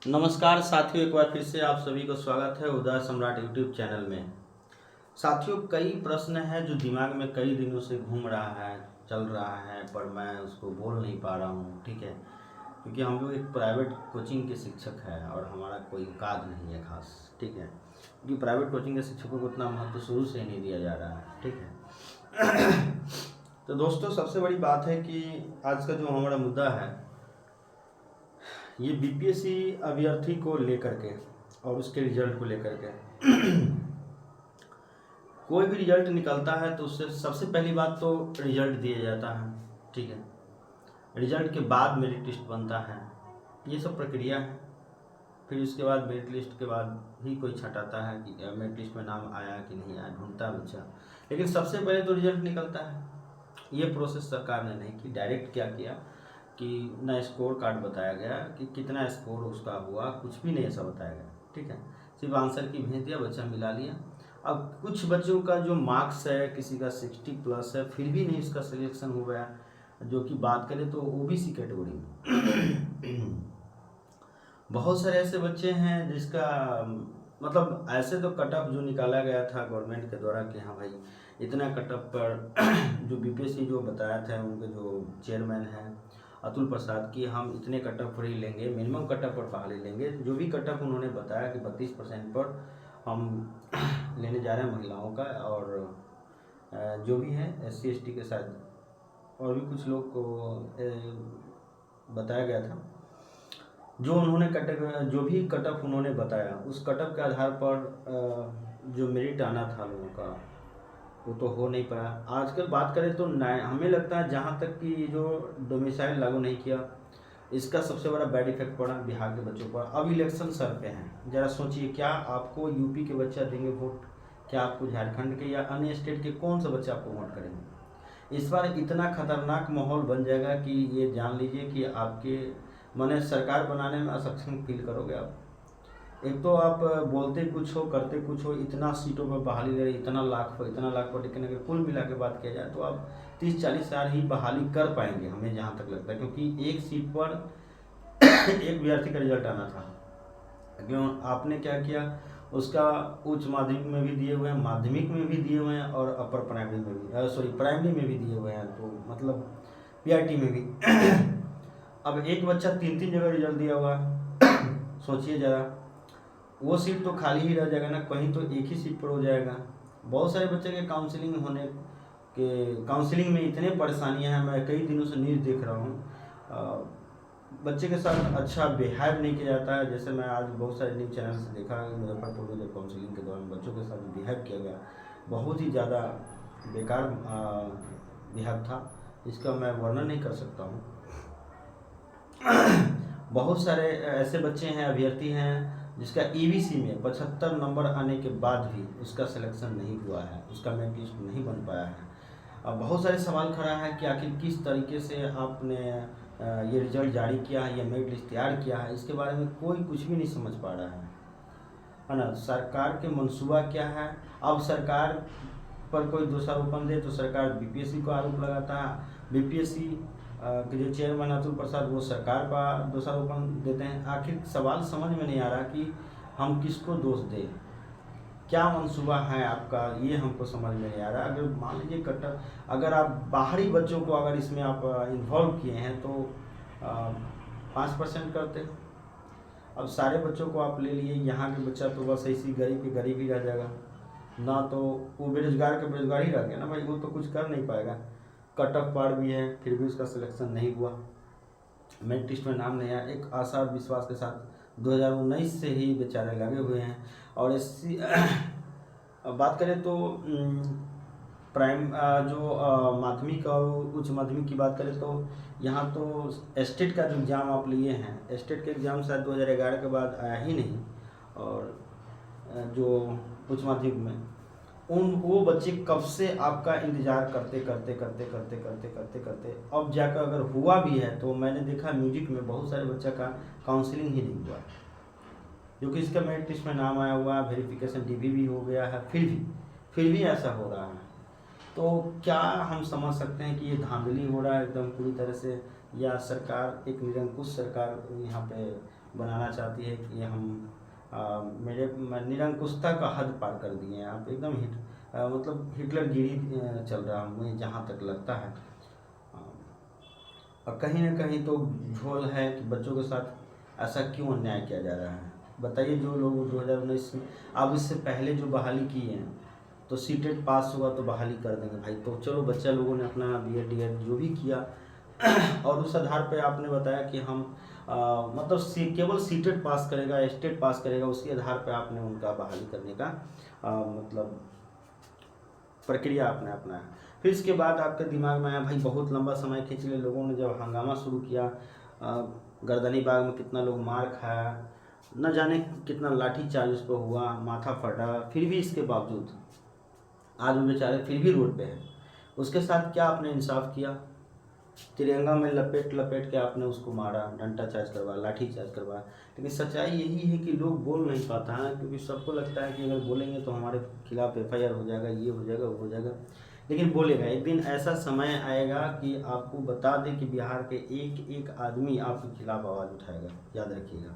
नमस्कार साथियों, एक बार फिर से आप सभी को स्वागत है उदय सम्राट यूट्यूब चैनल में। साथियों, कई प्रश्न हैं जो दिमाग में कई दिनों से घूम रहा है, चल रहा है, पर मैं उसको बोल नहीं पा रहा हूँ। ठीक है, क्योंकि हम लोग एक प्राइवेट कोचिंग के शिक्षक हैं और हमारा कोई औकात नहीं है खास। ठीक है, क्योंकि प्राइवेट कोचिंग के शिक्षकों को उतना महत्व शुरू से ही नहीं दिया जा रहा है। ठीक है तो दोस्तों, सबसे बड़ी बात है कि आज का जो हमारा मुद्दा है ये बीपीएससी अभ्यर्थी को लेकर के और उसके रिजल्ट को लेकर के। कोई भी रिजल्ट निकलता है तो उससे सबसे पहली बात तो रिजल्ट दिया जाता है। ठीक है, रिजल्ट के बाद मेरिट लिस्ट बनता है, ये सब प्रक्रिया है। फिर उसके बाद मेरिट लिस्ट के बाद ही कोई छटाता है कि मेरिट लिस्ट में नाम आया कि नहीं आया, ढूंढता है बच्चा। लेकिन सबसे पहले तो रिजल्ट निकलता है। ये प्रोसेस सरकार ने नहीं की, डायरेक्ट क्या किया कि ना स्कोर कार्ड बताया गया कि कितना स्कोर उसका हुआ, कुछ भी नहीं ऐसा बताया गया। ठीक है, सिर्फ आंसर की भेज दिया, बच्चा मिला लिया। अब कुछ बच्चों का जो मार्क्स है, किसी का 60+ है, फिर भी नहीं उसका सिलेक्शन हो गया। जो कि बात करें तो ओबीसी कैटेगरी में बहुत सारे ऐसे बच्चे हैं जिसका मतलब ऐसे तो कटअप जो निकाला गया था गवर्नमेंट के द्वारा कि हाँ भाई इतना कटअप पर जो बीपीएससी जो बताया था उनके जो चेयरमैन हैं अतुल प्रसाद की, हम इतने कटअप पर ही लेंगे, मिनिमम कटअप पर बहाली लेंगे। जो भी कटअप उन्होंने बताया कि 32% पर हम लेने जा रहे हैं महिलाओं का, और जो भी है SC ST के साथ और भी कुछ लोग को बताया गया था। जो उन्होंने जो भी कटअप उन्होंने बताया उस कटअप के आधार पर जो मेरिट आना था लोगों का वो तो हो नहीं पाया। आजकल बात करें तो हमें लगता है जहाँ तक कि जो डोमिसाइल लागू नहीं किया, इसका सबसे बड़ा बैड इफेक्ट पड़ा बिहार के बच्चों पर। अब इलेक्शन सर पे हैं, जरा सोचिए, क्या आपको यूपी के बच्चा देंगे वोट, क्या आपको झारखंड के या अन्य स्टेट के कौन सा बच्चा आपको वोट करेंगे। इस बार इतना खतरनाक माहौल बन जाएगा कि ये जान लीजिए कि आपके माने सरकार बनाने में असक्षम फील करोगे आप। एक तो आप बोलते कुछ हो करते कुछ हो, इतना सीटों पर बहाली ले रहे, इतना लाख पर, लेकिन अगर कुल मिला के बात किया जाए तो आप 30-40 हजार ही बहाली कर पाएंगे, हमें जहाँ तक लगता है। क्योंकि एक सीट पर एक अभ्यर्थी का रिजल्ट आना था। क्यों आपने क्या किया, उसका उच्च माध्यमिक में भी दिए हुए हैं, माध्यमिक में भी दिए हुए हैं और अपर प्राइमरी में भी प्राइमरी में भी दिए हुए हैं, तो मतलब PIT में भी। अब एक बच्चा 3-3 जगह रिजल्ट दिया हुआ है। सोचिए जरा, वो सीट तो खाली ही रह जाएगा ना, कहीं तो एक ही सीट पर हो जाएगा। बहुत सारे बच्चे के काउंसलिंग में इतने परेशानियां हैं, मैं कई दिनों से न्यूज़ देख रहा हूँ। बच्चे के साथ अच्छा बिहेव नहीं किया जाता है। जैसे मैं आज बहुत सारे न्यूज़ चैनल से देखा, मुजफ्फरपुर में जब काउंसलिंग के दौरान बच्चों के साथ बिहेव किया गया, बहुत ही ज़्यादा बेकार बिहेव था, इसका मैं वर्णन नहीं कर सकता हूँ। बहुत सारे ऐसे बच्चे हैं, अभ्यर्थी हैं जिसका EBC में 75 नंबर आने के बाद भी उसका सिलेक्शन नहीं हुआ है, उसका मेरिट लिस्ट नहीं बन पाया है। अब बहुत सारे सवाल खड़ा है कि आखिर किस तरीके से आपने ये रिजल्ट जारी किया है या मेरिट लिस्ट तैयार किया है, इसके बारे में कोई कुछ भी नहीं समझ पा रहा है ना। सरकार के मंसूबा क्या है। अब सरकार पर कोई दोषारोपण दे तो सरकार बीपीएससी को आरोप लगाता है, बीपीएससी के जो चेयरमैन अतुल प्रसाद वो सरकार का दोषारोपण देते हैं। आखिर सवाल समझ में नहीं आ रहा कि हम किसको दोष दें, क्या मंसूबा है आपका, ये हमको समझ में नहीं आ रहा। अगर मान लीजिए अगर आप बाहरी बच्चों को अगर इसमें आप इन्वॉल्व किए हैं तो 5% करते। अब सारे बच्चों को आप ले लिए, यहाँ के बच्चा तो बस ऐसी गरीब के गरीब ही रह जाएगा ना, तो वो बेरोजगार के बेरोजगार ही रह गया ना भाई, वो तो कुछ कर नहीं पाएगा। कट ऑफ पार भी है, फिर भी उसका सिलेक्शन नहीं हुआ, मेरिट लिस्ट में नाम नहीं आया। एक आशा और विश्वास के साथ 2019 से ही बेचारे लगे हुए हैं। और इसी बात करें तो जो माध्यमिक और उच्च माध्यमिक की बात करें तो यहाँ तो स्टेट का जो एग्ज़ाम आप लिए हैं, स्टेट के एग्ज़ाम शायद 2011 के बाद आया ही नहीं। और जो उच्च माध्यमिक में वो बच्चे कब से आपका इंतज़ार करते करते करते करते करते करते करते अब जाकर अगर हुआ भी है तो मैंने देखा म्यूजिक में बहुत सारे बच्चा का काउंसलिंग ही नहीं हुआ, क्योंकि इसका मेरिट लिस्ट में नाम आया हुआ, वेरिफिकेशन DB भी हो गया है, फिर भी ऐसा हो रहा है। तो क्या हम समझ सकते हैं कि ये धांधली हो रहा है एकदम पूरी तरह से, या सरकार एक निरंकुश सरकार यहाँ पे बनाना चाहती है कि मेरे निरंकुशता का हद पार कर दिए हैं आप, एकदम मतलब हिटलरगिरी चल रहा हूँ मुझे जहाँ तक लगता है। और कहीं ना कहीं तो झोल है कि बच्चों के साथ ऐसा क्यों अन्याय किया जा रहा है। बताइए, जो लोग 2019 में, अब इससे पहले जो बहाली की है, तो सीटेट पास हुआ तो बहाली कर देंगे भाई, तो चलो बच्चा लोगों ने अपना बीएड डीएड जो भी किया और उस आधार पे आपने बताया कि हम मतलब केवल सीटेट पास करेगा, स्टेट पास करेगा, उसके आधार पे आपने उनका बहाली करने का मतलब प्रक्रिया आपने अपनाया। फिर इसके बाद आपके दिमाग में आया भाई बहुत लंबा समय खींच लिया, लोगों ने जब हंगामा शुरू किया, गर्दनी बाग में कितना लोग मार खाया, न जाने कितना लाठी चार्ज उस पर हुआ, माथा फटा, फिर भी इसके बावजूद आज वो बेचारे फिर भी रोड पे हैं। उसके साथ क्या आपने इंसाफ किया? तिरंगा में लपेट लपेट के आपने उसको मारा, डंडा चार्ज करवाया, लाठी चार्ज करवाया। लेकिन सच्चाई यही है कि लोग बोल नहीं पाता है, क्योंकि सबको लगता है कि अगर बोलेंगे तो हमारे खिलाफ एफआईआर हो जाएगा, ये हो जाएगा, वो हो जाएगा। लेकिन बोलेगा, एक दिन ऐसा समय आएगा कि आपको बता दें कि बिहार के एक एक आदमी आपके खिलाफ आवाज़ उठाएगा, याद रखिएगा।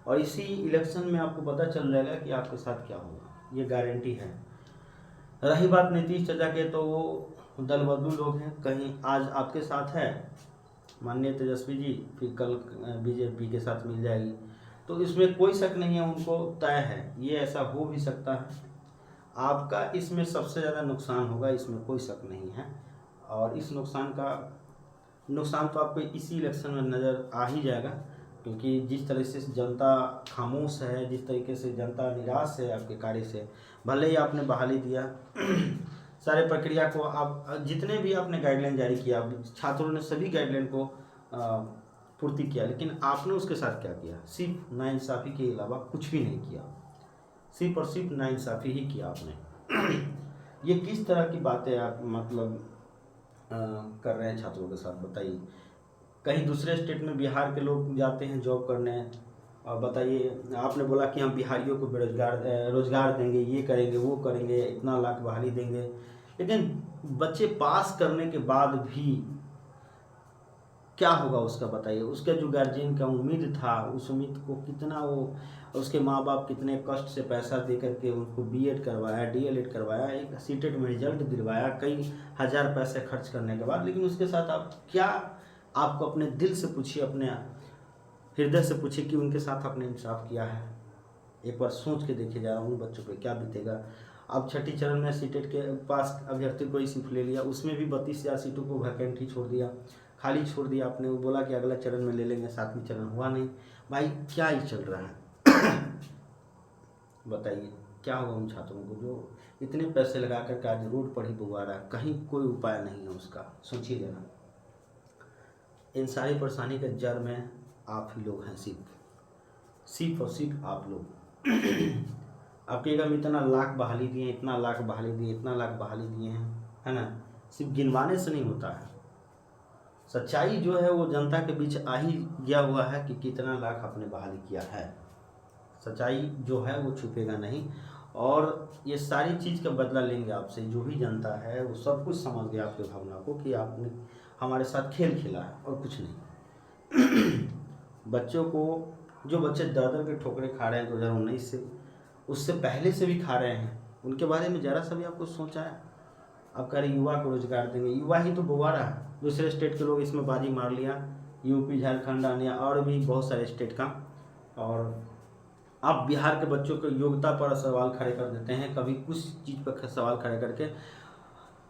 और इसी इलेक्शन में आपको पता चल जाएगा कि आपके साथ क्या होगा, ये गारंटी है। रही बात नीतीश चाचा के, तो वो दल बदलू लोग हैं, कहीं आज आपके साथ है माननीय तेजस्वी जी, फिर कल बीजेपी के साथ मिल जाएगी, तो इसमें कोई शक नहीं है, उनको तय है, ये ऐसा हो भी सकता है। आपका इसमें सबसे ज़्यादा नुकसान होगा, इसमें कोई शक नहीं है। और इस नुकसान तो आपको इसी इलेक्शन में नज़र आ ही जाएगा, क्योंकि जिस तरह से जनता खामोश है, जिस तरीके से जनता निराश है आपके कार्य से, भले ही आपने बहाली दिया सारे प्रक्रिया को, आप जितने भी आपने गाइडलाइन जारी किया, छात्रों ने सभी गाइडलाइन को पूर्ति किया, लेकिन आपने उसके साथ क्या किया? सिर्फ नाइंसाफ़ी के अलावा कुछ भी नहीं किया, सिर्फ और सिर्फ नाइंसाफ़ी ही किया आपने। ये किस तरह की बातें आप मतलब कर रहे हैं छात्रों के साथ, बताइए। कहीं दूसरे स्टेट में बिहार के लोग जाते हैं जॉब करने, और बताइए, आपने बोला कि हम बिहारियों को रोजगार देंगे, ये करेंगे, वो करेंगे, इतना लाख बहाली देंगे, लेकिन बच्चे पास करने के बाद भी क्या होगा उसका बताइए। उसका जो गार्जियन का उम्मीद था, उस उम्मीद को कितना वो, उसके माँ बाप कितने कष्ट से पैसा दे करके उनको बीएड करवाया, डीएलएड करवाया, एक सीटेट में रिजल्ट दिलवाया, कई हजार पैसे खर्च करने के बाद, लेकिन उसके साथ आप क्या, आपको अपने दिल से पूछिए, अपने हृदय से पूछिए कि उनके साथ आपने इंसाफ किया है। एक बार सोच के देखे जा रहा हूँ बच्चों पे क्या बीतेगा। अब छठी चरण में सीटेट के पास अभ्यर्थी को ही सिर्फ ले लिया, उसमें भी 32,000 सीटों को वैकेंट ही छोड़ दिया, खाली छोड़ दिया आपने। वो बोला कि अगला चरण में ले लेंगे, 7वीं चरण हुआ नहीं। भाई क्या ही चल रहा है बताइए, क्या होगा उन छात्रों को जो इतने पैसे लगा कर आज रोड पर ही बुआ रहा है, कहीं कोई उपाय नहीं है उसका। सोचिए जरा, इन सारी परेशानी के जड़ में आप ही लोग हैं, सिर्फ और सिर्फ आप लोग। आपके हम इतना लाख बहाली दिए, इतना लाख बहाली दिए, इतना लाख बहाली दिए हैं, है ना। सिर्फ गिनवाने से नहीं होता है, सच्चाई जो है वो जनता के बीच आ ही गया हुआ है कि कितना लाख आपने बहाली किया है। सच्चाई जो है वो छुपेगा नहीं, और ये सारी चीज़ का बदला लेंगे आपसे। जो भी जनता है वो सब कुछ समझ गया आपके भावना को कि आपने हमारे साथ खेल खेला है और कुछ नहीं। बच्चों को, जो बच्चे दर के ठोकरे खा रहे हैं 2019 से, उससे पहले से भी खा रहे हैं, उनके बारे में ज़रा सा भी आपको सोचा है? आप कह रहे युवा को रोजगार देंगे, युवा ही तो बुआ रहा है। दूसरे स्टेट के लोग इसमें बाजी मार लिया, यूपी, झारखंड, अन्य और भी बहुत सारे स्टेट का, और आप बिहार के बच्चों को योग्यता पर सवाल खड़े कर देते हैं। कभी कुछ चीज़ पर सवाल खड़े करके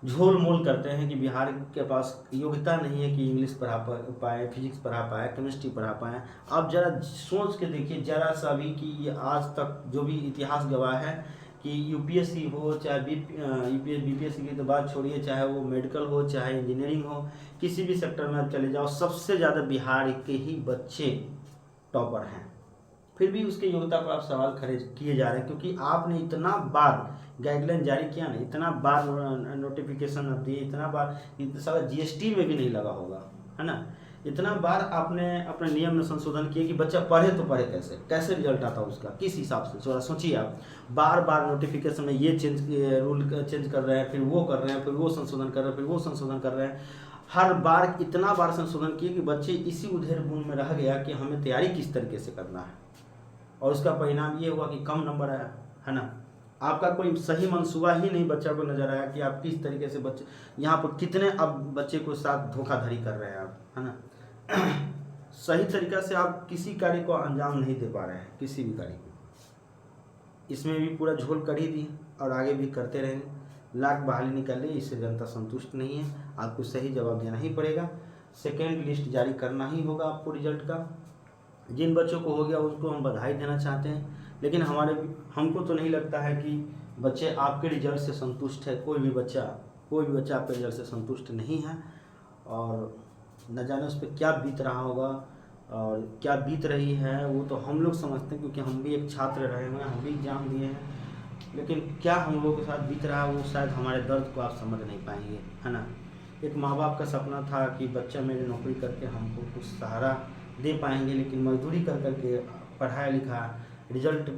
झोल मोल करते हैं कि बिहार के पास योग्यता नहीं है कि इंग्लिश पढ़ा पाए, फिजिक्स पढ़ा पाए, केमिस्ट्री पढ़ा पाए। आप जरा सोच के देखिए जरा सा भी कि ये आज तक जो भी इतिहास गवाह है कि यूपीएससी हो, चाहे बीपीएससी की तो बात छोड़िए, चाहे वो मेडिकल हो, चाहे इंजीनियरिंग हो, किसी भी सेक्टर में आप चले जाओ, सबसे ज़्यादा बिहार के ही बच्चे टॉपर हैं। फिर भी उसके योग्यता पर आप सवाल खड़े किए जा रहे हैं, क्योंकि आपने इतना बार गाइडलाइन जारी किया ना, इतना बार नोटिफिकेशन दिए, इतना बार, सारा जीएसटी में भी नहीं लगा होगा, है ना। इतना बार आपने अपने नियम में संशोधन किए कि बच्चा पढ़े तो पढ़े कैसे रिजल्ट आता उसका, किस हिसाब से। थोड़ा सोचिए आप, बार बार नोटिफिकेशन में ये रूल चेंज कर रहे हैं, फिर वो कर रहे हैं, फिर वो संशोधन कर रहे हैं, फिर वो संशोधन कर रहे हैं। हर बार इतना बार संशोधन किए कि बच्चे इसी उधेड़ बुन में रह गया कि हमें तैयारी किस तरीके से करना है, और उसका परिणाम ये हुआ कि कम नंबर आया, है ना। आपका कोई सही मंसूबा ही नहीं बच्चा को नजर आया कि आप किस तरीके से बच्चे यहाँ पर कितने अब बच्चे को साथ धोखाधड़ी कर रहे हैं आप, है ना। सही तरीका से आप किसी कार्य को अंजाम नहीं दे पा रहे हैं, किसी भी कार्य को। इसमें भी पूरा झोल कर ही दिए और आगे भी करते रहेंगे। लाख बहाली निकाल ली, इससे जनता संतुष्ट नहीं है, आपको सही जवाब देना ही पड़ेगा। सेकेंड लिस्ट जारी करना ही होगा आपको रिजल्ट का। जिन बच्चों को हो गया उसको हम बधाई देना चाहते हैं, लेकिन हमको तो नहीं लगता है कि बच्चे आपके रिजल्ट से संतुष्ट है। कोई भी बच्चा आपके रिजल्ट से संतुष्ट नहीं है, और न जाने उस पर क्या बीत रहा होगा और क्या बीत रही है वो तो हम लोग समझते हैं, क्योंकि हम भी एक छात्र रहे हुए हैं, हम भी एग्जाम दिए हैं। लेकिन क्या हम लोगों के साथ बीत रहा है वो शायद हमारे दर्द को आप समझ नहीं पाएंगे, है ना। एक माँ बाप का सपना था कि बच्चा मेरे नौकरी करके हमको कुछ सहारा दे पाएंगे, लेकिन मजदूरी कर करके पढ़ाया लिखा, रिजल्ट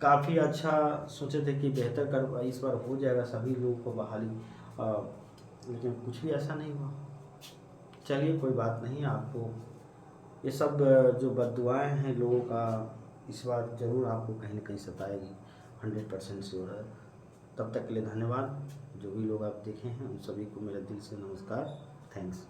काफ़ी अच्छा सोचे थे कि बेहतर कर इस बार हो जाएगा सभी लोगों को बहाली, लेकिन कुछ भी ऐसा नहीं हुआ। चलिए कोई बात नहीं, आपको ये सब जो बद्दुआएं हैं लोगों का इस बार ज़रूर आपको कहीं ना कहीं सताएगी, 100% श्योर है। तब तक के लिए धन्यवाद। जो भी लोग आप देखे हैं उन सभी को मेरे दिल से नमस्कार, थैंक्स।